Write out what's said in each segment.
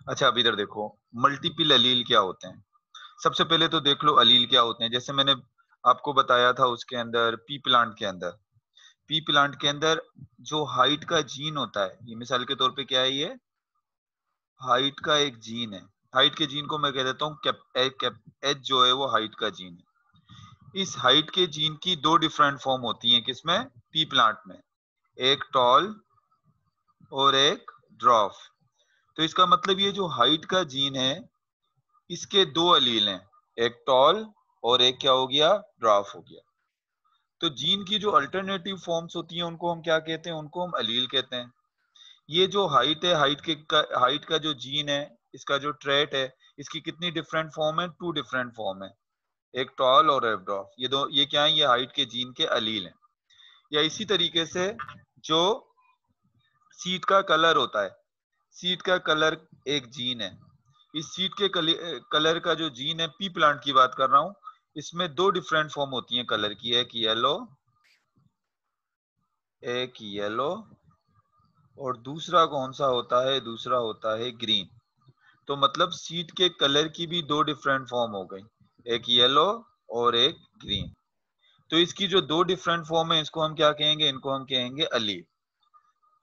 अच्छा अब इधर देखो, मल्टीपल अलील क्या होते हैं। सबसे पहले तो देख लो अलील क्या होते हैं। जैसे मैंने आपको बताया था उसके अंदर पी प्लांट के अंदर जो हाइट का जीन होता है, ये मिसाल के तौर पे क्या है, ये हाइट का एक जीन है। हाइट के जीन को मैं कह देता हूँ एच जो है वो हाइट का जीन है। इस हाइट के जीन की दो डिफरेंट फॉर्म होती हैं, किसमें, पी प्लांट में, एक टॉल और एक ड्रॉफ। तो इसका मतलब ये जो हाइट का जीन है इसके दो अलील हैं, एक टॉल और एक क्या हो गया, ड्रॉफ हो गया। तो जीन की जो अल्टरनेटिव फॉर्म्स होती हैं उनको हम क्या कहते हैं, उनको हम अलील कहते हैं। ये जो हाइट है, हाइट का जो जीन है, इसका जो ट्रेट है, इसकी कितनी डिफरेंट फॉर्म है, टू डिफरेंट फॉर्म है, एक टॉल और एक ड्रॉफ। ये क्या है, ये हाइट के जीन के अलील हैं। या इसी तरीके से जो सीड का कलर होता है, सीड का कलर एक जीन है। इस सीड के कलर का जो जीन है, पी प्लांट की बात कर रहा हूं, इसमें दो डिफरेंट फॉर्म होती हैं कलर की, एक येलो और दूसरा कौन सा होता है, दूसरा होता है ग्रीन। तो मतलब सीड के कलर की भी दो डिफरेंट फॉर्म हो गई, एक येलो और एक ग्रीन। तो इसकी जो दो डिफरेंट फॉर्म है इसको हम क्या कहेंगे, इनको हम कहेंगे अलील।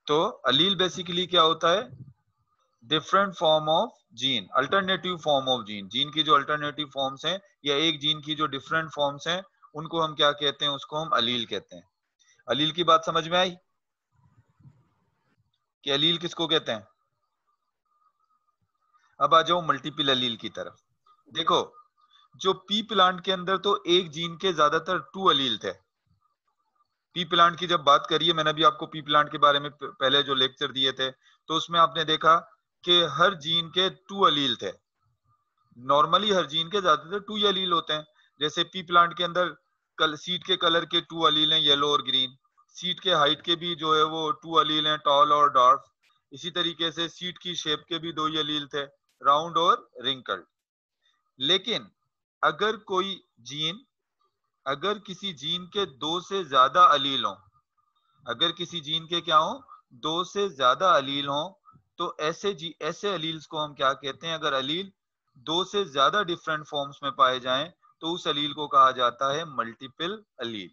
तो अलील बेसिकली क्या होता है, different form of gene, alternative form of gene. Gene की जो अल्टरनेटिव फॉर्म्स हैं या एक जीन की जो डिफरेंट फॉर्म्स हैं उनको हम क्या कहते हैं, उसको हम अलील कहते हैं। अलील की बात समझ में आई कि अलील किसको कहते हैं। अब आ जाओ मल्टीपल अलील की तरफ। देखो, जो पी प्लांट के अंदर तो एक जीन के ज्यादातर टू अलील थे। पी प्लांट की जब बात करिए, मैंने भी आपको पी प्लांट के बारे में पहले जो लेक्चर दिए थे, तो उसमें आपने देखा कि हर जीन के टू अलील थे। नॉर्मली हर जीन के ज्यादातर टू अलील होते हैं। जैसे पी प्लांट के अंदर सीड के कलर के टू अलील हैं, येलो और ग्रीन। सीड के हाइट के भी जो है वो टू अलील हैं, टॉल और डॉर्फ। इसी तरीके से सीड की शेप के भी दो ही अलील थे, राउंड और रिंकल्ड। लेकिन अगर कोई जीन, अगर किसी जीन के दो से ज्यादा अलील हो, अगर किसी जीन के क्या हो, दो से ज्यादा अलील हो, तो ऐसे अलील्स को हम क्या कहते हैं, अगर अलील दो से ज्यादा डिफरेंट फॉर्म्स में पाए जाएं तो उस अलील को कहा जाता है मल्टीपल अलील।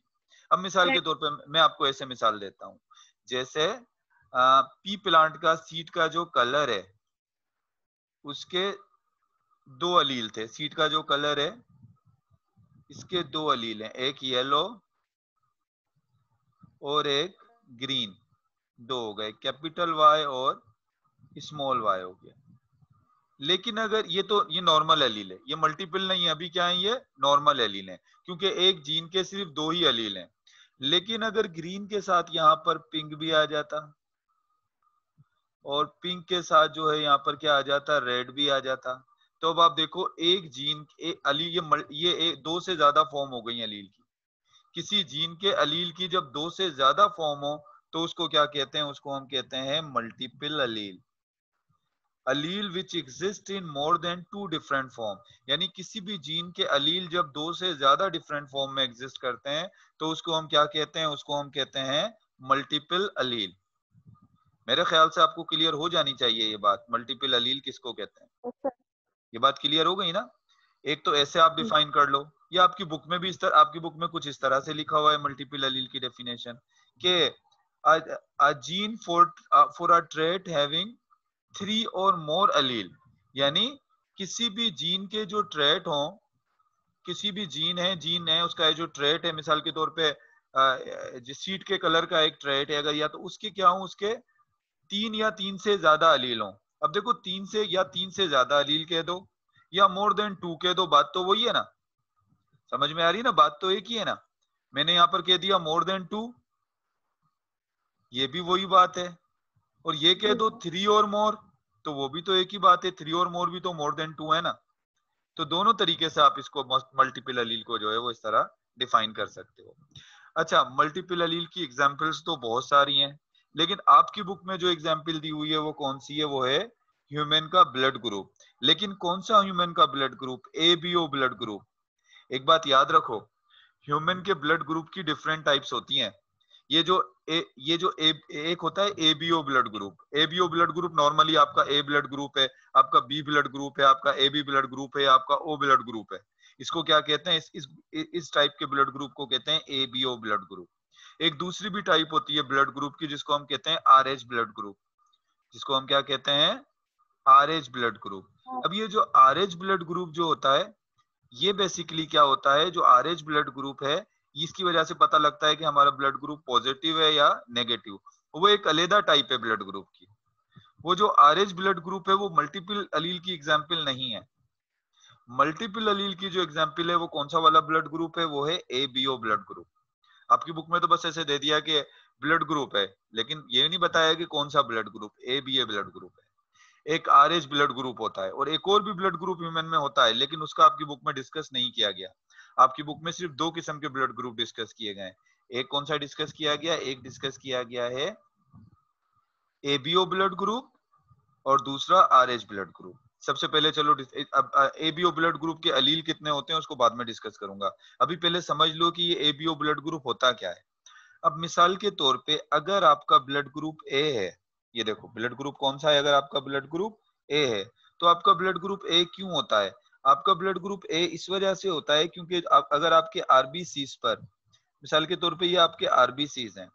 अब मिसाल के तौर पे मैं आपको ऐसे मिसाल देता हूं, जैसे पी प्लांट का सीड का जो कलर है उसके दो अलील थे। सीड का जो कलर है इसके दो अलील हैं, एक येलो और एक ग्रीन। दो हो गए, कैपिटल वाई और स्मॉल वाई हो गया। लेकिन अगर ये नॉर्मल एलील है, ये मल्टीपल नहीं है, अभी क्या है, ये नॉर्मल एलील है, क्योंकि एक जीन के सिर्फ दो ही एलील हैं। लेकिन अगर ग्रीन के साथ यहाँ पर पिंक भी आ जाता और पिंक के साथ जो है यहाँ पर क्या आ जाता, रेड भी आ जाता, तो अब आप देखो एक जीन अलील, दो से ज्यादा फॉर्म हो गई अलील की। किसी जीन के अलील की जब दो से ज्यादा फॉर्म हो तो उसको क्या कहते हैं, उसको हम कहते हैं मल्टीपल अलील। अलील which exist in more than two different form, यानी किसी भी जीन के अलील जब दो से ज्यादा डिफरेंट फॉर्म में एग्जिस्ट करते हैं तो उसको हम क्या कहते हैं, उसको हम कहते हैं मल्टीपल अलील। मेरे ख्याल से आपको क्लियर हो जानी चाहिए ये बात, मल्टीपल अलील किसको कहते हैं। अच्छा। ये बात क्लियर हो गई ना। एक तो ऐसे आप डिफाइन कर लो, या आपकी बुक में भी आपकी बुक में कुछ इस तरह से लिखा हुआ है मल्टीपल अलील की डेफिनेशन के, a gene for a trait having three और मोर अलील, यानी किसी भी जीन के जो ट्रेट हो, किसी भी जीन है उसका जो ट्रेट है, मिसाल के तौर पे जिस सीड के कलर का एक ट्रेट है, अगर या तो उसके क्या हो, उसके तीन या तीन से ज्यादा अलील हो। अब देखो, तीन से ज्यादा अलील कह दो या मोर देन टू कह दो, बात तो वही है ना, समझ में आ रही है ना, बात तो एक ही है ना। मैंने यहां पर कह दिया मोर देन टू, ये भी वही बात है, और ये कह दो थ्री और मोर, तो वो भी तो एक ही बात है, थ्री और मोर भी तो मोर देन टू है ना। तो दोनों तरीके से आप इसको मल्टीपल अलील को जो है वो इस तरह डिफाइन कर सकते हो। अच्छा, मल्टीपल अलील की एग्जांपल्स तो बहुत सारी हैं, लेकिन आपकी बुक में जो एग्जांपल दी हुई है वो कौन सी है, वो है ह्यूमन का ब्लड ग्रुप। लेकिन कौन सा ह्यूमन का blood group, ABO blood group. एक बात याद रखो, ह्यूमन के ब्लड ग्रुप की डिफरेंट टाइप्स होती हैं। ये जो एक होता है ABO blood group. ABO blood group normally आपका ए ब्लड ग्रुप है, आपका बी ब्लड ग्रुप है, आपका एबी ब्लड ग्रुप है, आपका ओ ब्लड ग्रुप है। इसको क्या कहते हैं, इस टाइप के ब्लड ग्रुप को कहते हैं एबीओ ब्लड ग्रुप। एक दूसरी भी टाइप होती है ब्लड ग्रुप की, जिसको हम कहते हैं आरएच ब्लड ग्रुप, जिसको हम क्या कहते हैं, आरएच ब्लड ग्रुप। अब ये जो आरएच ब्लड ग्रुप जो होता है, ये बेसिकली क्या होता है, जो आरएच ब्लड ग्रुप है, इसकी वजह से पता लगता है कि हमारा ब्लड ग्रुप पॉजिटिव है या नेगेटिव। वो एक अलग टाइप है ब्लड ग्रुप की। वो जो आरएच ब्लड ग्रुप है वो मल्टीपल अलील की एग्जाम्पल नहीं है। मल्टीपल अलील की जो एग्जाम्पल है वो कौन सा वाला ब्लड ग्रुप है, वो है एबीओ ब्लड ग्रुप। आपकी बुक में तो बस ऐसे दे दिया कि ब्लड ग्रुप है, लेकिन ये नहीं बताया कि कौन सा blood group, ABA blood group है। एक आरएच ब्लड ग्रुप होता है, और एक और भी ब्लड ग्रुप ह्यूमन में होता है, लेकिन उसका आपकी बुक में डिस्कस नहीं किया गया। आपकी बुक में सिर्फ 2 किस्म के ब्लड ग्रुप डिस्कस किए गए। एक कौन सा डिस्कस किया गया, एक डिस्कस किया गया है एबीओ ब्लड ग्रुप, और दूसरा आरएच ब्लड ग्रुप। सबसे पहले चलो अब एबीओ ब्लड ग्रुप के अलील कितने होते हैं उसको बाद में डिस्कस करूंगा। अभी पहले समझ लो कि ये एबीओ ब्लड ग्रुप होता क्या है। अब मिसाल के तौर पे अगर आपका ब्लड ग्रुप ए है, ये देखो ब्लड ग्रुप कौन सा है, अगर आपका ब्लड ग्रुप ए है, तो आपका ब्लड ग्रुप ए क्यों होता है? आपका ब्लड ग्रुप ए इस वजह से होता है क्योंकि अगर आपके आरबीसीज पर, मिसाल के तौर पे ये आपके आरबीसीज हैं,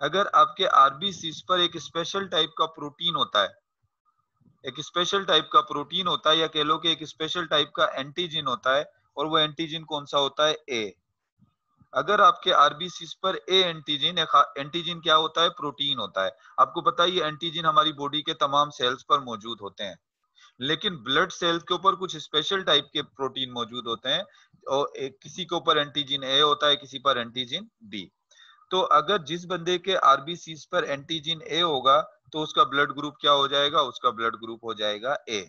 अगर आपके आरबीसीज पर एक स्पेशल टाइप का प्रोटीन होता है, एक स्पेशल टाइप का प्रोटीन होता है, या कह लो कि एक स्पेशल टाइप का एंटीजन होता है, और वो एंटीजन कौन सा होता है, ए। अगर आपके आरबीसीज पर ए एंटीजन, एंटीजन क्या होता है, प्रोटीन होता है। आपको पता है ये एंटीजन हमारी बॉडी के तमाम सेल्स पर मौजूद होते हैं, लेकिन ब्लड सेल्स के ऊपर कुछ स्पेशल टाइप के प्रोटीन मौजूद होते हैं, और किसी के ऊपर एंटीजन ए होता है, किसी पर एंटीजन बी। तो अगर जिस बंदे के आरबीसीज पर एंटीजन ए होगा तो उसका ब्लड ग्रुप क्या हो जाएगा, उसका ब्लड ग्रुप हो जाएगा ए।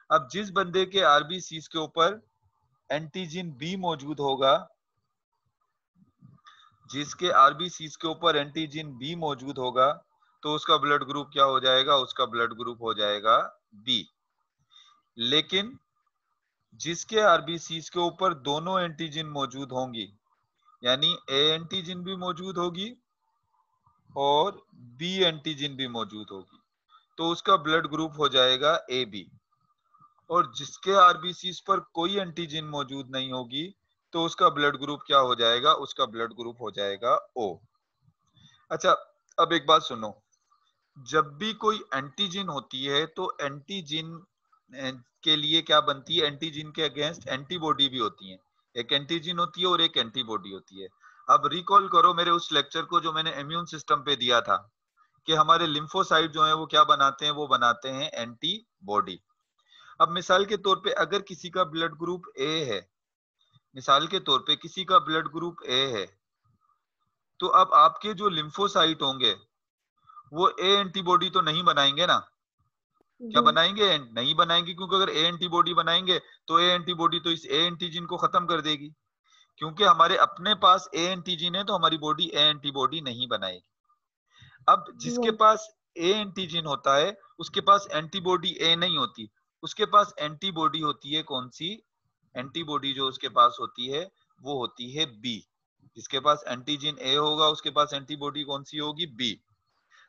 अब जिस बंदे के आरबीसीज के ऊपर एंटीजन बी मौजूद होगा, जिसके आरबीसीज के ऊपर एंटीजन बी मौजूद होगा, तो उसका ब्लड ग्रुप क्या हो जाएगा, उसका ब्लड ग्रुप हो जाएगा बी। लेकिन जिसके आरबीसीज के ऊपर दोनों एंटीजन मौजूद होंगी, यानी ए एंटीजन भी मौजूद होगी और बी एंटीजन भी मौजूद होगी, तो उसका ब्लड ग्रुप हो जाएगा ए बी। और जिसके आरबीसीज पर कोई एंटीजन मौजूद नहीं होगी, तो उसका ब्लड ग्रुप क्या हो जाएगा, उसका ब्लड ग्रुप हो जाएगा ओ। अच्छा, अब एक बात सुनो, जब भी कोई एंटीजन होती है तो एंटीजन के लिए क्या बनती है, एंटीजन के अगेंस्ट एंटीबॉडी भी होती है। एक एंटीजन होती है और एक एंटीबॉडी होती है। अब रिकॉल करो मेरे उस लेक्चर को जो मैंने इम्यून सिस्टम पे दिया था, कि हमारे लिम्फोसाइट जो है वो क्या बनाते हैं, वो बनाते हैं एंटीबॉडी। अब मिसाल के तौर पे अगर किसी का ब्लड ग्रुप ए है, मिसाल के तौर पे किसी का ब्लड ग्रुप ए है, तो अब आपके जो लिम्फोसाइट होंगे वो ए एंटीबॉडी तो नहीं बनाएंगे ना, क्या बनाएंगे, नहीं बनाएंगे, क्योंकि अगर ए एंटीबॉडी बनाएंगे तो ए एंटीबॉडी तो इस ए एंटीजन को खत्म कर देगी। क्योंकि हमारे अपने पास ए एंटीजन है तो हमारी बॉडी ए एंटीबॉडी नहीं बनाएगी। अब जिसके पास ए एंटीजन होता है उसके पास एंटीबॉडी ए नहीं होती, उसके पास एंटीबॉडी होती है कौन सी, एंटीबॉडी जो उसके पास होती है वो होती है बी। जिसके पास एंटीजन ए होगा उसके पास एंटीबॉडी कौन सी होगी, बी।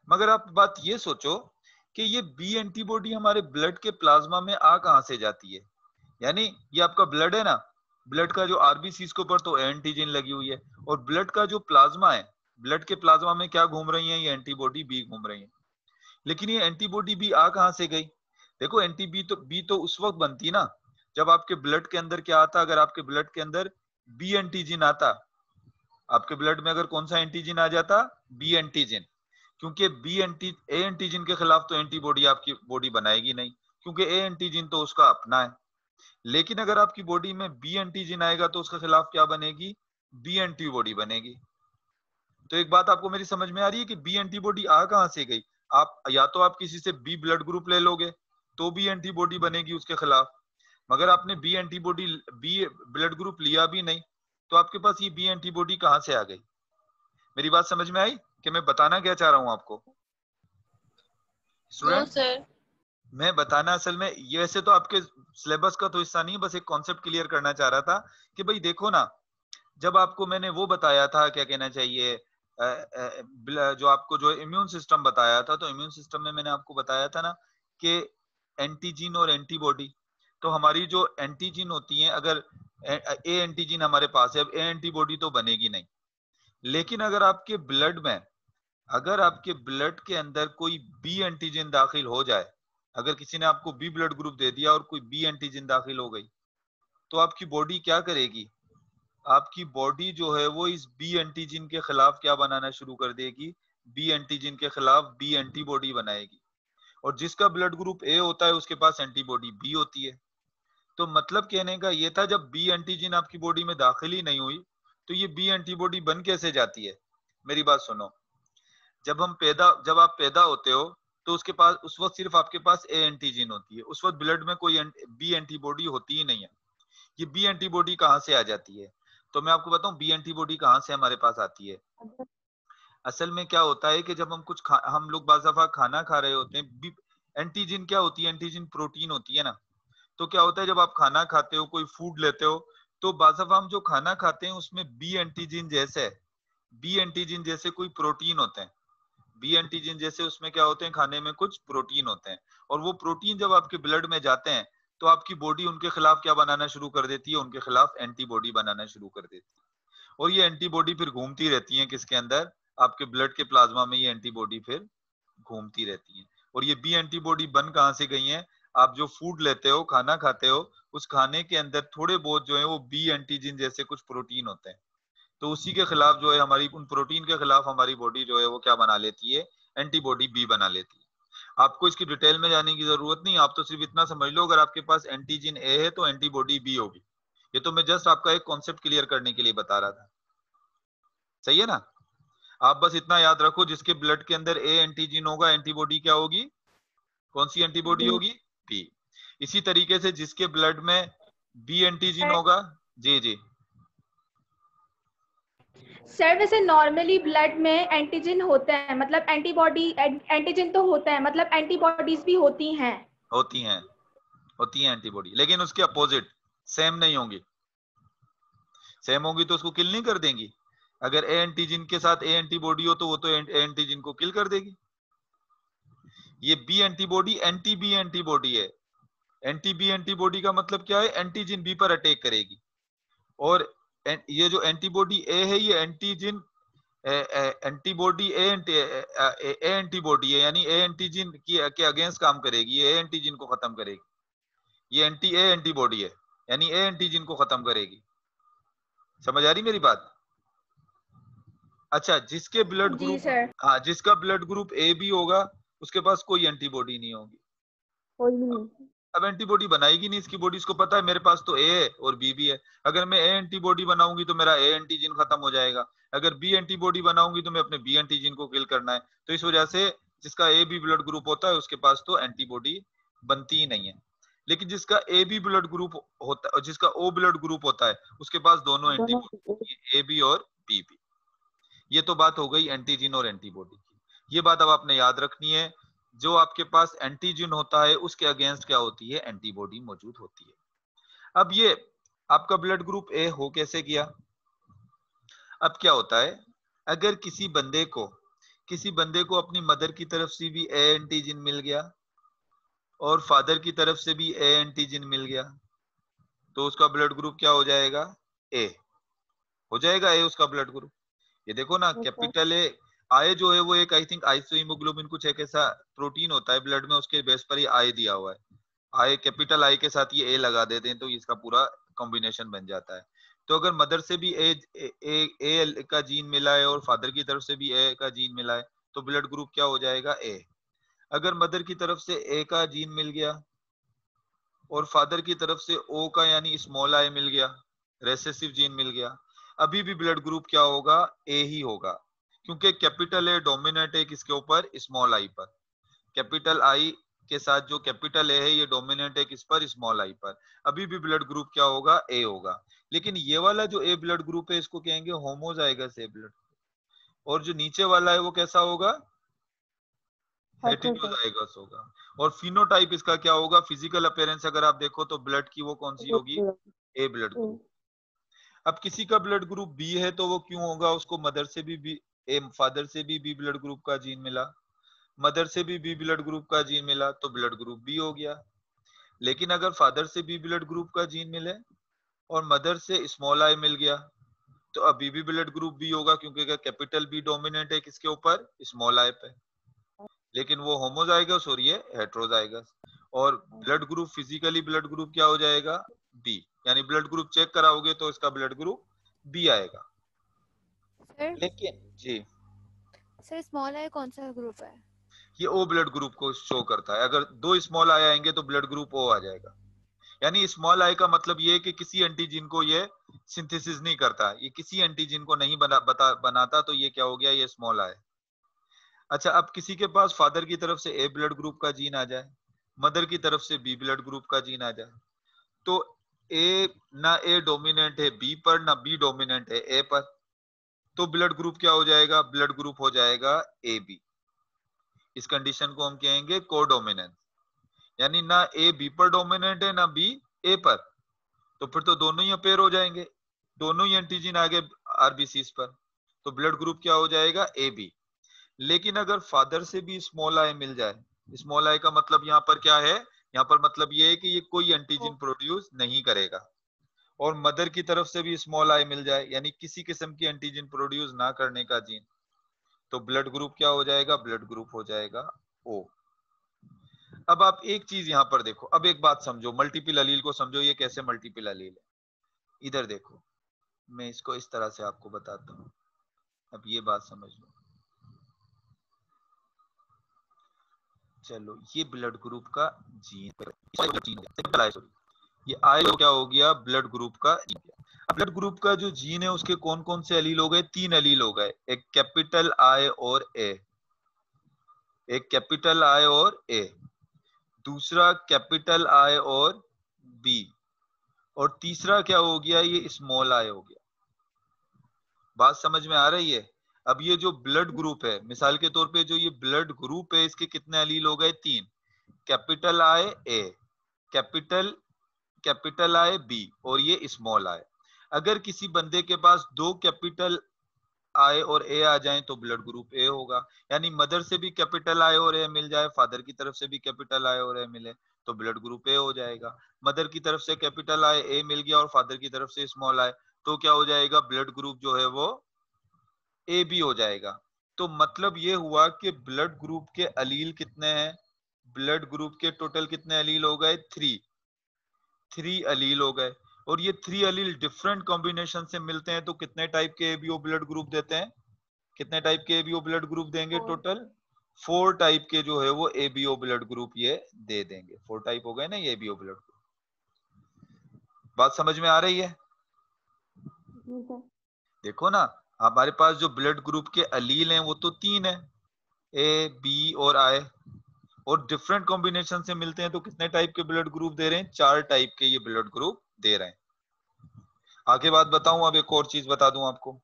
मगर आप बात ये सोचो कि ये बी एंटीबॉडी हमारे ब्लड के प्लाज्मा में आ कहां से जाती है। यानी ये आपका ब्लड है ना, ब्लड का जो आरबीसीज के ऊपर तो एंटीजन लगी हुई है, और ब्लड का जो प्लाज्मा है, ब्लड के प्लाज्मा में क्या घूम रही है, ये एंटीबॉडी बी घूम रही है। लेकिन ये एंटीबॉडी बी आ कहां से गई, देखो एंटी बी तो उस वक्त बनती ना जब आपके ब्लड के अंदर क्या आता, अगर आपके ब्लड के अंदर बी एंटीजन आता, आपके ब्लड में अगर कौन सा एंटीजन आ जाता, बी एंटीजन। क्योंकि ए एंटीजन के खिलाफ तो एंटीबॉडी आपकी बॉडी बनाएगी नहीं, क्योंकि ए एंटीजन तो उसका अपना है। लेकिन अगर आपकी बॉडी में बी एंटीजन आएगा तो उसके खिलाफ क्या बनेगी, बी एंटीबॉडी बनेगी। तो एक बात आपको मेरी समझ में आ रही है कि बी एंटीबॉडी आ कहां से गई। आप या तो आप किसी से बी ब्लड ग्रुप ले लोगे तो बी एंटीबॉडी बनेगी उसके खिलाफ, मगर आपने बी ब्लड ग्रुप लिया भी नहीं तो आपके पास ये बी एंटीबॉडी कहां से आ गई। मेरी बात समझ में आई कि मैं बताना क्या चाह रहा हूं आपको स्टूडेंट? मैं बताना असल में ये, वैसे तो आपके सिलेबस का तो हिस्सा नहीं, बस एक कॉन्सेप्ट क्लियर करना चाह रहा था कि भाई देखो ना, जब आपको मैंने वो बताया था क्या कहना चाहिए, जो आपको जो इम्यून सिस्टम बताया था, तो इम्यून सिस्टम में मैंने आपको बताया था ना कि एंटीजीन और एंटीबॉडी, तो हमारी जो एंटीजीन होती है, अगर ए एंटीजीन हमारे पास है, अब ए एंटीबॉडी तो बनेगी नहीं, लेकिन अगर आपके ब्लड के अंदर कोई बी एंटीजन दाखिल हो जाए, अगर किसी ने आपको बी ब्लड ग्रुप दे दिया और कोई बी एंटीजन दाखिल हो गई, तो आपकी बॉडी क्या करेगी? आपकी बॉडी जो है वो इस बी एंटीजन के खिलाफ क्या बनाना शुरू कर देगी? बी एंटीजन के खिलाफ बी एंटीबॉडी बनाएगी। और जिसका ब्लड ग्रुप ए होता है उसके पास एंटीबॉडी बी होती है। तो मतलब कहने का ये था, जब बी एंटीजन आपकी बॉडी में दाखिल ही नहीं हुई, तो ये बी एंटीबॉडी बन कैसे जाती है? मेरी बात सुनो, जब आप पैदा होते हो, तो उसके पास उस वक्त सिर्फ आपके पास ए एंटीजन होती है, उस वक्त ब्लड में कोई बी एंटीबॉडी होती ही नहीं है। ये बी एंटीबॉडी कहाँ से आ जाती है? तो मैं आपको बताऊं बी एंटीबॉडी कहाँ से हमारे पास आती है। असल में क्या होता है कि जब हम लोग बाज़ दफा खाना खा रहे होते हैं, एंटीजन क्या होती है? एंटीजन प्रोटीन होती है ना। तो क्या होता है, जब आप खाना खाते हो, कोई फूड लेते हो, तो बाज़ दफा हम जो खाना खाते हैं उसमें बी एंटीजन जैसे कोई प्रोटीन होते हैं। बी एंटीजन जैसे उसमें क्या होते हैं? खाने में कुछ प्रोटीन होते हैं, और वो प्रोटीन जब आपके ब्लड में जाते हैं, तो आपकी बॉडी उनके खिलाफ क्या बनाना शुरू कर देती है? उनके खिलाफ एंटीबॉडी बनाना शुरू कर देती है। और ये एंटीबॉडी फिर घूमती रहती है किसके अंदर? आपके ब्लड के प्लाज्मा में ये एंटीबॉडी फिर घूमती रहती है। और ये बी एंटीबॉडी बन कहाँ से गई है? आप जो फूड लेते हो, खाना खाते हो, उस खाने के अंदर थोड़े बहुत जो है वो बी एंटीजन जैसे कुछ प्रोटीन होते हैं, तो उसी के खिलाफ जो है हमारी, उन प्रोटीन के खिलाफ हमारी बॉडी जो है वो क्या बना लेती है? एंटीबॉडी बी बना लेती है। आपको इसकी डिटेल में जाने की जरूरत नहीं, आप तो सिर्फ इतना समझ लो, अगर आपके पास एंटीजन ए है तो एंटीबॉडी बी होगी। ये तो मैं जस्ट आपका एक कॉन्सेप्ट क्लियर करने के लिए बता रहा था। सही है ना? आप बस इतना याद रखो, जिसके ब्लड के अंदर ए एंटीजन होगा, एंटीबॉडी क्या होगी? कौन सी एंटीबॉडी बी। होगी? बी। इसी तरीके से जिसके ब्लड में बी एंटीजन सर, होगा। जी जी। सर वैसे नॉर्मली ब्लड में एंटीजन होता है, मतलब एंटीबॉडी, एंटीजन तो होता है, मतलब एंटीबॉडीज भी होती हैं। होती हैं, होती है एंटीबॉडी, लेकिन उसके अपोजिट सेम नहीं होंगी। सेम होंगी तो उसको किल नहीं कर देंगी। अगर ए एंटीजन के साथ ए एंटीबॉडी हो तो वो तो ए एंटीजन को किल कर देगी। ये B antibody anti B antibody है। एंटी बी एंटीबॉडी का मतलब क्या है? एंटीजन बी पर अटैक करेगी। और ये जो एंटीबॉडी ए है, ये एंटीजन एंटीबॉडी ए एंटीबॉडी है, यानी ए एंटीजन के अगेंस्ट काम करेगी, ये ए एंटीजन को खत्म करेगी। ये एंटी ए एंटीबॉडी है, यानी ए एंटीजन को खत्म करेगी। समझ आ रही मेरी बात? अच्छा, जिसके ब्लड जी ग्रुप, सर। हाँ, जिसका ब्लड ग्रुप ए बी होगा, उसके पास कोई एंटीबॉडी नहीं होगी। कोई नहीं। अब एंटीबॉडी बनाएगी नहीं इसकी बॉडी, इसको पता है मेरे पास तो ए है और बी भी है। अगर मैं ए एंटीबॉडी बनाऊंगी तो मेरा ए एंटीजन खत्म हो जाएगा, अगर बी एंटीबॉडी बनाऊंगी तो मैं अपने बी एंटीजन को किल करना है। तो इस वजह से जिसका ए बी ब्लड ग्रुप होता है उसके पास तो एंटीबॉडी बनती ही नहीं है। लेकिन जिसका ए बी ब्लड ग्रुप होता है, जिसका ओ ब्लड ग्रुप होता है, उसके पास दोनों दोनों। एंटीबॉडी, ए बी और बी भी। ये तो बात हो गई एंटीजन और एंटीबॉडी की। ये बात अब आपने याद रखनी है, जो आपके पास एंटीजन होता है उसके अगेंस्ट क्या होती है? एंटीबॉडी मौजूद होती है। अब ये आपका ब्लड ग्रुप ए हो कैसे गया? अब क्या होता है, अगर किसी बंदे को अपनी मदर की तरफ से भी ए एंटीजन मिल गया और फादर की तरफ से भी ए एंटीजन मिल गया, तो उसका ब्लड ग्रुप क्या हो जाएगा? ए हो जाएगा। ए उसका ब्लड ग्रुप। ये देखो ना, कैपिटल ए, आई जो है वो एक, आई थिंक आइसोहीमोग्लोबिन कुछ एक ऐसा प्रोटीन होता है ब्लड में, उसके बेस पर ही आई दिया हुआ है। आई, कैपिटल आई के साथ ये ए लगा देते हैं तो इसका पूरा कॉम्बिनेशन बन जाता है। तो अगर मदर से भी ए का जीन मिला है और फादर की तरफ से भी ए का जीन मिला है, तो ब्लड ग्रुप क्या हो जाएगा? ए। अगर मदर की तरफ से ए का जीन मिल गया और फादर की तरफ से ओ का यानी स्मॉल आई मिल गया, रेसेसिव जीन मिल गया, अभी भी ब्लड ग्रुप क्या होगा? ए ही होगा, क्योंकि कैपिटल ए डोमिनेट है किसके ऊपर? स्मॉल आई पर। कैपिटल आई के साथ जो कैपिटल ए है ये डोमिनेट है किस पर? स्मॉल आई पर। अभी भी ब्लड ग्रुप क्या होगा? ए होगा। लेकिन ये वाला जो ए ब्लड ग्रुप है इसको कहेंगे होमोजाइगस ए ब्लड, और जो नीचे वाला है वो कैसा होगा? हेटेरोजाइगस होगा। और फिनोटाइप इसका क्या होगा? फिजिकल अपीयरेंस अगर आप देखो तो ब्लड की वो कौन सी होगी? ए ब्लड ग्रुप। अब किसी का ब्लड ग्रुप बी है तो वो क्यों होगा? उसको मदर से भी ए फादर से भी बी ब्लड ग्रुप का जीन मिला, मदर से भी बी ब्लड ग्रुप का जीन मिला, तो ब्लड ग्रुप बी हो गया। लेकिन अगर फादर से बी ब्लड ग्रुप का जीन मिले और मदर से स्मॉल आई मिल गया, तो अब बी ब्लड ग्रुप बी होगा, क्योंकि अगर कैपिटल बी डोमिनेंट है किसके ऊपर, स्मॉल आई पे। लेकिन वो होमोजाइगस और ये हेट्रोजाइगस, और blood group physically blood group क्या हो जाएगा, बी। यानी ब्लड ग्रुप चेक कराओगे तो इसका ब्लड ग्रुप बी आएगा। सर लेकिन जी, सर स्मॉल आई कौन सा ग्रुप है? ये ओ ब्लड ग्रुप को शो करता है। अगर दो स्मॉल आई आएंगे तो ब्लड ग्रुप ओ आ जाएगा। यानी स्मॉल आई का मतलब ये है कि किसी एंटीजन को ये सिंथेसिस नहीं करता, ये किसी एंटीजन को नहीं बनाता, तो ये क्या हो गया, ये स्मॉल आई। अच्छा, अब किसी के पास फादर की तरफ से ए ब्लड ग्रुप का जीन आ जाए, मदर की तरफ से बी ब्लड ग्रुप का जीन आ जाए, तो ए ना ए डोमिनेंट है बी पर, ना बी डोमिनेंट है ए पर, तो ब्लड ग्रुप क्या हो जाएगा, ब्लड ग्रुप हो जाएगा ए बी। इस कंडीशन को हम कहेंगे कोडोमिनेंस। यानी ना ए बी पर डोमिनेंट है, ना बी ए पर, तो फिर तो दोनों ही अपेयर हो जाएंगे, दोनों ही एंटीजन आगे आरबीसीज पर, तो ब्लड ग्रुप क्या हो जाएगा, ए बी। लेकिन अगर फादर से भी स्मॉल आई मिल जाए, स्मॉल आई का मतलब यहाँ पर क्या है, यहाँ पर मतलब ये है कि ये कोई एंटीजन प्रोड्यूस नहीं करेगा, और मदर की तरफ से भी स्मॉल आई मिल जाए, यानी किसी किस्म की एंटीजन प्रोड्यूस ना करने का जीन, तो ब्लड ग्रुप क्या हो जाएगा, ब्लड ग्रुप हो जाएगा ओ। अब आप एक चीज यहाँ पर देखो, अब एक बात समझो, मल्टीपल अलील को समझो, ये कैसे मल्टीपल अलील है। इधर देखो, मैं इसको इस तरह से आपको बताता हूँ, अब ये बात समझ लो। चलो, ये ब्लड ग्रुप का जीन, ये आई क्या हो गया, ब्लड ग्रुप का जीन। ब्लड ग्रुप का जो जीन है उसके कौन कौन से अलील हो गए, 3 अलील हो गए, एक कैपिटल आई और ए, एक कैपिटल आई और ए, दूसरा कैपिटल आई और बी, और तीसरा क्या हो गया, ये स्मॉल आई हो गया। बात समझ में आ रही है। अब ये जो ब्लड ग्रुप है, मिसाल के तौर पे जो ये ब्लड ग्रुप है, इसके कितने अलील हो गए, 3, capital I A, capital capital I B, और ये स्मॉल आई। अगर किसी बंदे के पास 2 कैपिटल आई और ए आ जाएं तो ब्लड ग्रुप ए होगा। यानी मदर से भी कैपिटल आई और ए मिल जाए, फादर की तरफ से भी कैपिटल आई और ए मिले, तो ब्लड ग्रुप ए हो जाएगा। मदर की तरफ से कैपिटल आई ए मिल गया और फादर की तरफ से स्मॉल आई, तो क्या हो जाएगा, ब्लड ग्रुप जो है वो ए बी हो जाएगा। तो मतलब ये हुआ कि ब्लड ग्रुप के अलील कितने हैं, ब्लड ग्रुप के टोटल कितने अलील हो गए, 3 अलील हो गए। और ये 3 अलील डिफरेंट कॉम्बिनेशन से मिलते हैं, तो कितने टाइप के एबीओ ब्लड ग्रुप देते हैं, कितने टाइप के एबीओ ब्लड ग्रुप देंगे, टोटल 4 टाइप के जो है वो एबीओ ब्लड ग्रुप ये दे देंगे। 4 टाइप हो गए ना ये एबीओ ब्लड ग्रुप। बात समझ में आ रही है। देखो ना, हमारे पास जो ब्लड ग्रुप के अलील हैं वो तो 3 है, ए बी और आई, और डिफरेंट कॉम्बिनेशन से मिलते हैं, तो कितने टाइप के ब्लड ग्रुप दे रहे हैं, 4 टाइप के ये ब्लड ग्रुप दे रहे हैं। आगे बात बताऊं, अब एक और चीज बता दूं आपको,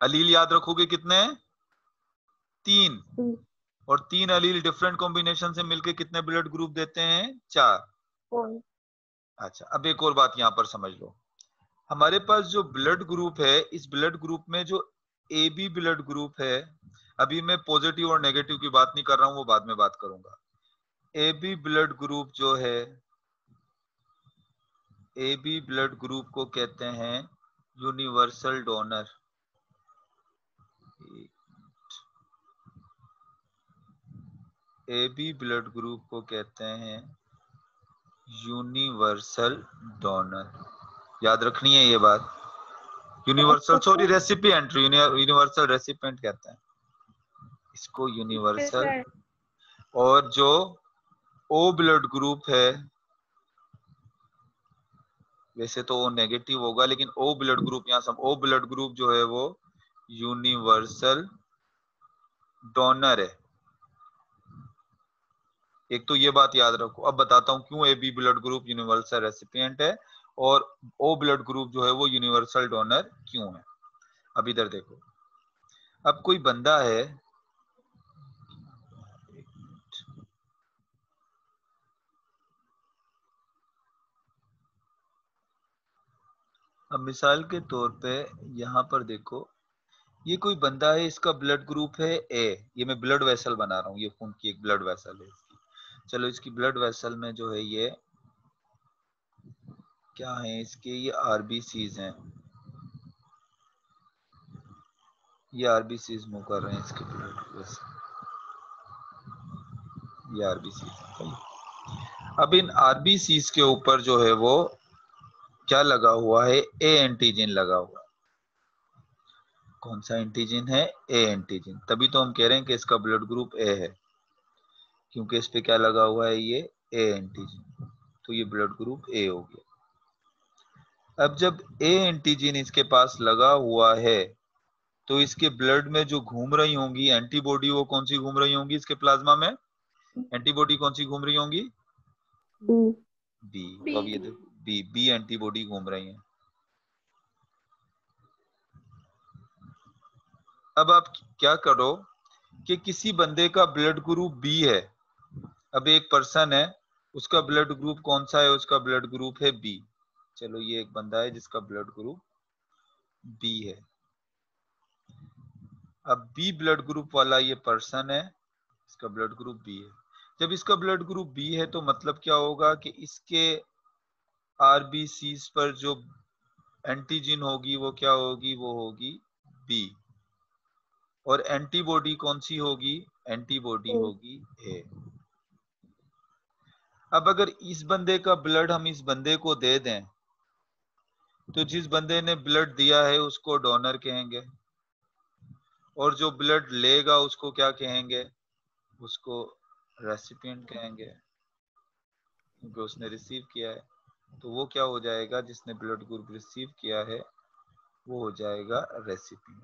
अलील याद रखोगे कितने हैं, 3, और 3 अलील डिफरेंट कॉम्बिनेशन से मिलके कितने ब्लड ग्रुप देते हैं, 4। अच्छा, अब एक और बात यहाँ पर समझ लो, हमारे पास जो ब्लड ग्रुप है, इस ब्लड ग्रुप में जो ए बी ब्लड ग्रुप है, अभी मैं पॉजिटिव और नेगेटिव की बात नहीं कर रहा हूं, वो बाद में बात करूंगा। ए बी ब्लड ग्रुप जो है, ए बी ब्लड ग्रुप को कहते हैं universal donor. A B blood group को कहते हैं यूनिवर्सल डोनर, याद रखनी है ये बात। Universal, sorry recipient, universal recipient कहते हैं इसको, यूनिवर्सल। और जो ओ ब्लड ग्रुप है, वैसे तो वो नेगेटिव होगा, लेकिन ओ ब्लड ग्रुप यहाँ सब, ओ ब्लड ग्रुप जो है वो यूनिवर्सल डोनर है। एक तो ये बात याद रखो। अब बताता हूँ क्यों A B blood group universal recipient है और ओ ब्लड ग्रुप जो है वो यूनिवर्सल डोनर क्यों है। अब इधर देखो, अब कोई बंदा है, अब मिसाल के तौर पे यहाँ पर देखो, ये कोई बंदा है, इसका ब्लड ग्रुप है ए, ये मैं ब्लड वेसल बना रहा हूँ, ये खून की एक ब्लड वेसल है इसकी। चलो इसकी ब्लड वेसल में जो है ये क्या है, इसके ये आरबीसीज हैं, ये आरबीसीज मूव कर रहे हैं इसके ब्लड वेसल, ये आरबीसीज। अब इन आरबीसीज के ऊपर जो है वो क्या लगा हुआ है, ए एंटीजन लगा हुआ है। कौन सा एंटीजन है, ए एंटीजन। तभी तो हम कह रहे हैं कि इसका ब्लड ग्रुप ए है, क्योंकि इस पे क्या लगा हुआ है, ये ए एंटीजन, तो ये ब्लड ग्रुप ए हो गया। अब जब ए एंटीजन इसके पास लगा हुआ है तो इसके ब्लड में जो घूम रही होंगी एंटीबॉडी, वो कौन सी घूम रही होंगी इसके प्लाज्मा में, एंटीबॉडी कौन सी घूम रही होंगी, बी। तो अब ये देखो बी एंटीबॉडी घूम रही है। अब आप क्या करो कि किसी बंदे का ब्लड ग्रुप बी है, अब एक पर्सन है, उसका ब्लड ग्रुप कौन सा है, उसका ब्लड ग्रुप है बी। चलो ये एक बंदा है जिसका ब्लड ग्रुप बी है। अब बी ब्लड ग्रुप वाला ये पर्सन है, इसका ब्लड ग्रुप बी है। जब इसका ब्लड ग्रुप बी है तो मतलब क्या होगा कि इसके आरबीसीज पर जो एंटीजन होगी वो क्या होगी, वो होगी बी, और एंटीबॉडी कौन सी होगी, एंटीबॉडी होगी ए। अब अगर इस बंदे का ब्लड हम इस बंदे को दे दें तो जिस बंदे ने ब्लड दिया है उसको डोनर कहेंगे, और जो ब्लड लेगा उसको क्या कहेंगे, उसको रेसिपिएंट कहेंगे, क्योंकि उसने रिसीव किया है। तो वो क्या हो जाएगा, जिसने ब्लड ग्रुप रिसीव किया है वो हो जाएगा रेसिपिएंट।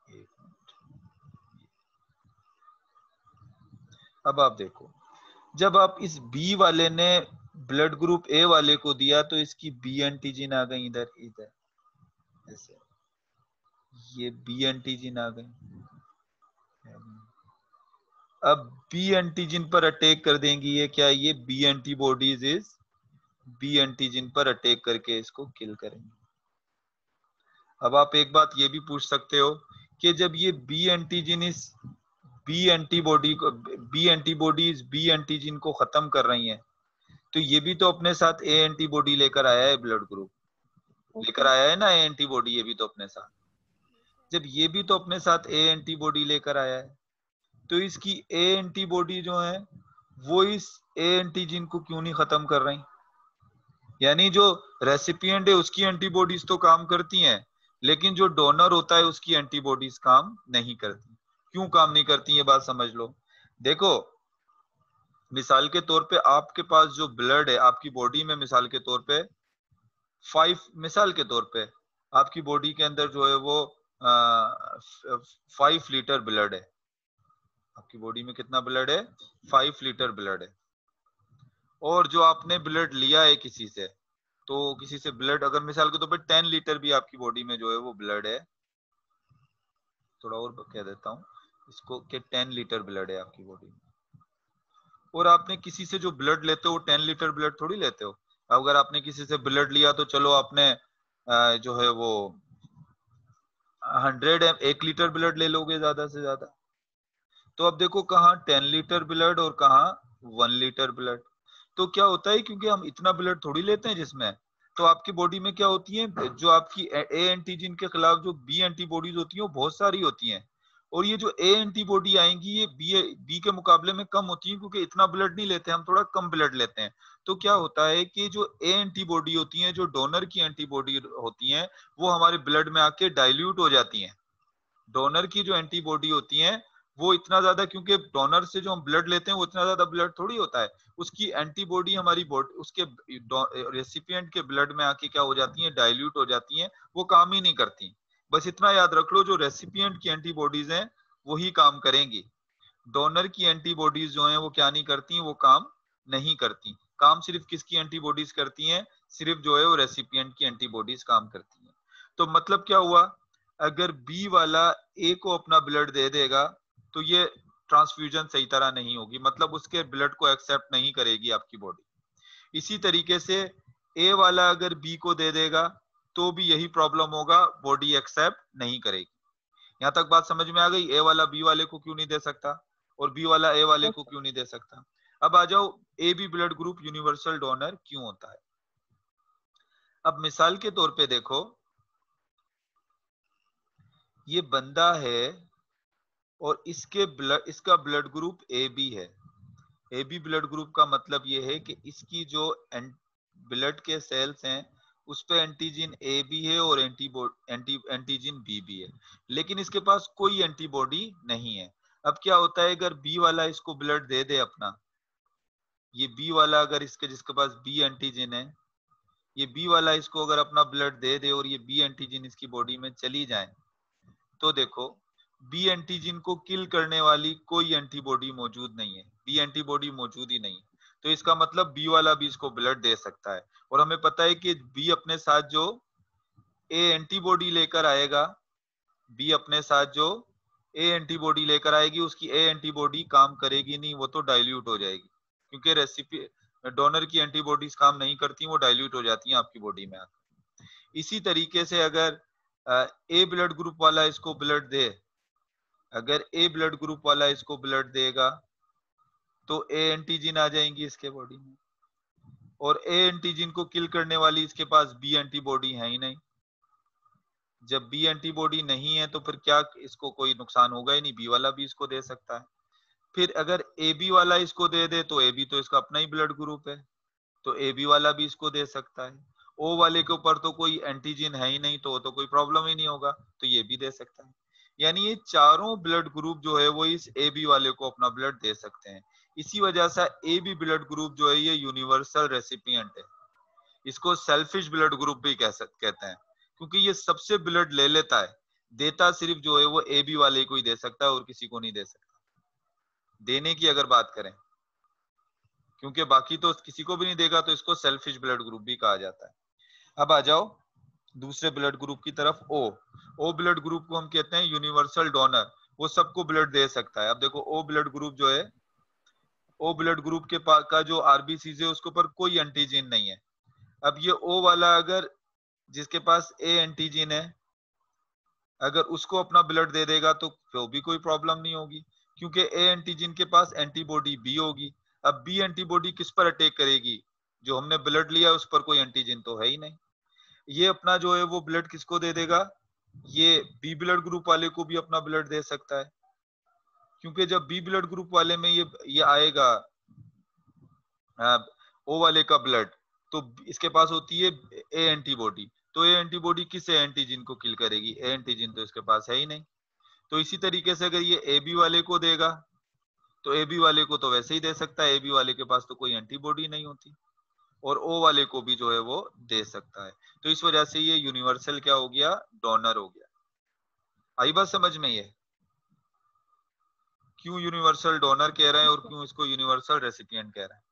एक मिनट, अब आप देखो, जब आप इस बी वाले ने ब्लड ग्रुप ए वाले को दिया तो इसकी बी एंटीजन आ गई इधर, ऐसे ये बी एंटीजन आ गई। अब बी एंटीजन पर अटैक कर देंगी ये, क्या ये B antibodies is B antigen पर अटैक करके इसको किल करेंगे। अब आप एक बात ये भी पूछ सकते हो कि जब ये बी एंटीजन इस बी एंटीबॉडीज बी एंटीजन को खत्म कर रही हैं, तो ये भी तो अपने साथ ए एंटीबॉडी लेकर आया है, ब्लड ग्रुप लेकर आया है ना ए एंटीबॉडी, ये भी तो अपने साथ, जब ये भी तो अपने साथ ए एंटीबॉडी लेकर आया है तो इसकी ए एंटीबॉडी जो है वो इस ए एंटीजन को क्यों नहीं खत्म कर रही। यानी जो रेसिपिएंट है उसकी एंटीबॉडीज तो काम करती हैं, लेकिन जो डोनर होता है उसकी एंटीबॉडीज काम नहीं करती। क्यों काम नहीं करती, ये बात समझ लो। देखो मिसाल के तौर पे आपके पास जो ब्लड है आपकी बॉडी में, मिसाल के तौर पे 5 आपकी बॉडी के अंदर जो है वो 5 लीटर ब्लड है। आपकी बॉडी में कितना ब्लड है, 5 लीटर ब्लड है। और जो आपने ब्लड लिया है किसी से, तो किसी से ब्लड अगर मिसाल के तौर पे 10 लीटर भी आपकी बॉडी में जो है वो ब्लड है, थोड़ा और कह देता हूँ इसको कि 10 लीटर ब्लड है आपकी बॉडी में, और आपने किसी से जो ब्लड लेते हो 10 लीटर ब्लड थोड़ी लेते हो। अगर आपने किसी से ब्लड लिया तो चलो आपने जो है वो 1 लीटर ब्लड ले लोगे ज्यादा से ज्यादा। तो अब देखो कहाँ 10 लीटर ब्लड और कहाँ 1 लीटर ब्लड। तो क्या होता है, क्योंकि हम इतना ब्लड थोड़ी लेते हैं जिसमें, तो आपकी बॉडी में क्या होती है, जो आपकी ए एंटीजन के खिलाफ जो बी एंटीबॉडीज होती हैं वो बहुत सारी होती हैं, और ये जो ए एंटीबॉडी आएंगी ये बी के मुकाबले में कम होती है, क्योंकि इतना ब्लड नहीं लेते, हम थोड़ा कम ब्लड लेते हैं। तो क्या होता है कि जो ए एंटीबॉडी होती है, जो डोनर की एंटीबॉडी होती है, वो हमारे ब्लड में आके डाइल्यूट हो जाती है। डोनर की जो एंटीबॉडी होती है वो इतना ज्यादा, क्योंकि डोनर से जो हम ब्लड लेते हैं वो इतना ज्यादा ब्लड थोड़ी होता है, उसकी एंटीबॉडी हमारी बॉडी उसके रेसिपिएंट के ब्लड में आके क्या हो जाती है, डाइल्यूट हो जाती है, वो काम ही नहीं करती। बस इतना याद रख लो, जो रेसिपिएंट की एंटीबॉडीज हैं वही काम करेंगी। डोनर की एंटीबॉडीज जो हैं वो क्या नहीं करती, वो काम नहीं करती। काम सिर्फ किसकी एंटीबॉडीज करती हैं, सिर्फ जो है वो रेसिपिएंट की एंटीबॉडीज काम करती हैं। तो मतलब क्या हुआ, अगर बी वाला ए को अपना ब्लड दे देगा तो ये ट्रांसफ्यूजन सही तरह नहीं होगी, मतलब उसके ब्लड को एक्सेप्ट नहीं करेगी आपकी बॉडी। इसी तरीके से ए वाला अगर बी को दे देगा तो भी यही प्रॉब्लम होगा, बॉडी एक्सेप्ट नहीं करेगी। यहाँ तक बात समझ में आ गई? ए वाला बी वाले को क्यों नहीं दे सकता और बी वाला ए वाले को क्यों नहीं दे सकता? अब आ जाओ, A B blood group universal donor क्यों होता है? अब मिसाल के तौर पे देखो, ये बंदा है और इसका ब्लड ग्रुप ए बी है। ए बी ब्लड ग्रुप का मतलब ये है कि इसकी जो ब्लड के सेल्स हैं उस पे एंटीजन ए बी है और एंटीजन बी भी है, लेकिन इसके पास कोई एंटीबॉडी नहीं है। अब क्या होता है, अगर बी वाला इसको ब्लड दे दे अपना, ये बी वाला अगर जिसके पास बी एंटीजन है, ये बी वाला इसको अगर अपना ब्लड दे दे और ये बी एंटीजन इसकी बॉडी में चली जाए, तो देखो बी एंटीजन को किल करने वाली कोई एंटीबॉडी मौजूद नहीं है, बी एंटीबॉडी मौजूद ही नहीं। तो इसका मतलब बी वाला भी इसको ब्लड दे सकता है, और हमें पता है कि बी अपने साथ जो ए एंटीबॉडी लेकर आएगा, बी अपने साथ जो ए एंटीबॉडी लेकर आएगी, उसकी ए एंटीबॉडी काम करेगी नहीं, वो तो डाइल्यूट हो जाएगी, क्योंकि रेसिपी डोनर की एंटीबॉडीज काम नहीं करती, वो डाइल्यूट हो जाती हैं आपकी बॉडी में आकर। इसी तरीके से अगर ए ब्लड ग्रुप वाला इसको ब्लड दे, अगर ए ब्लड ग्रुप वाला इसको ब्लड देगा तो ए एंटीजन आ जाएंगी इसके बॉडी में, और ए एंटीजन को किल करने वाली इसके पास बी एंटीबॉडी है ही नहीं। जब बी एंटीबॉडी नहीं है तो फिर क्या इसको कोई नुकसान होगा ही नहीं, बी वाला भी इसको दे सकता है। फिर अगर ए बी वाला इसको दे दे तो ए बी तो इसका अपना ही ब्लड ग्रुप है, तो ए बी वाला भी इसको दे सकता है। ओ वाले के ऊपर तो कोई एंटीजन है ही नहीं, तो कोई प्रॉब्लम ही नहीं होगा, तो ये भी दे सकता है। यानी ये चारों ब्लड ग्रुप जो है वो इस ए बी वाले को अपना ब्लड दे सकते हैं। इसी वजह से ए बी ब्लड ग्रुप जो है ये यूनिवर्सल रेसिपिएंट है। इसको सेल्फिश ब्लड ग्रुप भी कहते हैं, क्योंकि ये सबसे ब्लड ले लेता है, देता सिर्फ जो है वो ए बी वाले को ही दे सकता है और किसी को नहीं दे सकता, देने की अगर बात करें, क्योंकि बाकी तो किसी को भी नहीं देगा, तो इसको सेल्फिश ब्लड ग्रुप भी कहा जाता है। अब आ जाओ दूसरे ब्लड ग्रुप की तरफ, ओ ब्लड ग्रुप को हम कहते हैं यूनिवर्सल डोनर, वो सबको ब्लड दे सकता है। अब देखो ओ ब्लड ग्रुप जो है, ओ ब्लड ग्रुप के पास का जो आरबीसी है उसके ऊपर कोई एंटीजन नहीं है। अब ये ओ वाला अगर जिसके पास ए एंटीजन है, अगर उसको अपना ब्लड दे देगा तो फिर भी कोई प्रॉब्लम नहीं होगी, क्योंकि ए एंटीजन के पास एंटीबॉडी बी होगी। अब बी एंटीबॉडी किस पर अटैक करेगी, जो हमने ब्लड लिया उस पर कोई एंटीजन तो है ही नहीं। ये अपना जो है वो ब्लड किसको दे देगा, ये बी ब्लड ग्रुप वाले को भी अपना ब्लड दे सकता है, क्योंकि जब बी ब्लड ग्रुप वाले में ये आएगा ओ वाले का ब्लड, तो इसके पास होती है ए एंटीबॉडी, तो ए एंटीबॉडी किस एंटीजन को किल करेगी, ए एंटीजन तो इसके पास है ही नहीं। तो इसी तरीके से अगर ये ए बी वाले को देगा तो ए बी वाले को तो वैसे ही दे सकता है, ए बी वाले के पास तो कोई एंटीबॉडी नहीं होती, और ओ वाले को भी जो है वो दे सकता है। तो इस वजह से ये यूनिवर्सल क्या हो गया, डोनर हो गया। आई बात समझ में? ये क्यों यूनिवर्सल डोनर कह रहे हैं और क्यों इसको यूनिवर्सल रेसिपिएंट कह रहे हैं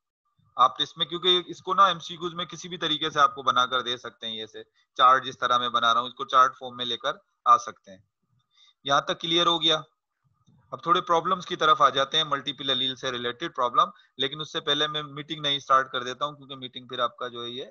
आप इसमें, क्योंकि इसको ना एमसीक्यूज में किसी भी तरीके से आपको बनाकर दे सकते हैं। ये चार्ट जिस तरह मैं बना रहा हूँ इसको चार्ट फॉर्म में लेकर आ सकते हैं। यहाँ तक क्लियर हो गया? अब थोड़े प्रॉब्लम्स की तरफ आ जाते हैं, मल्टीपल एलील से रिलेटेड प्रॉब्लम, लेकिन उससे पहले मैं मीटिंग नहीं स्टार्ट कर देता हूँ, क्योंकि मीटिंग फिर आपका जो है ये